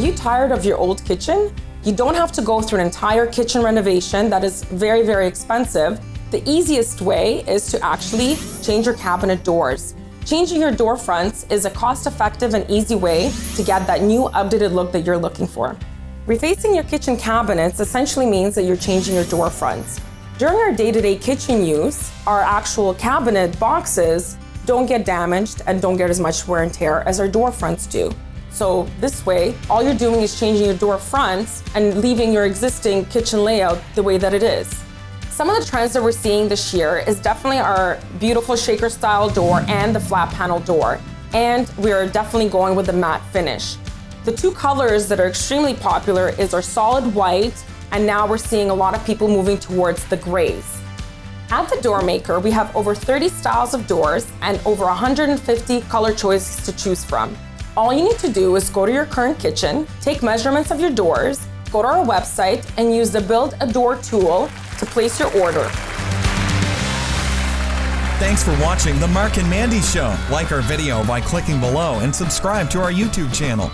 you tired of your old kitchen? You don't have to go through an entire kitchen renovation that is very, very expensive. The easiest way is to actually change your cabinet doors. Changing your door fronts is a cost-effective and easy way to get that new updated look that you're looking for. Refacing your kitchen cabinets essentially means that you're changing your door fronts. During our day-to-day kitchen use, our actual cabinet boxes don't get damaged and don't get as much wear and tear as our door fronts do. So this way, all you're doing is changing your door fronts and leaving your existing kitchen layout the way that it is. Some of the trends that we're seeing this year is definitely our beautiful shaker style door and the flat panel door. And we are definitely going with the matte finish. The two colors that are extremely popular is our solid white, and now we're seeing a lot of people moving towards the grays. At the Doormaker, we have over 30 styles of doors and over 150 color choices to choose from. All you need to do is go to your current kitchen, take measurements of your doors, go to our website, and use the Build a Door tool to place your order. Thanks for watching The Mark and Mandy Show. Like our video by clicking below and subscribe to our YouTube channel.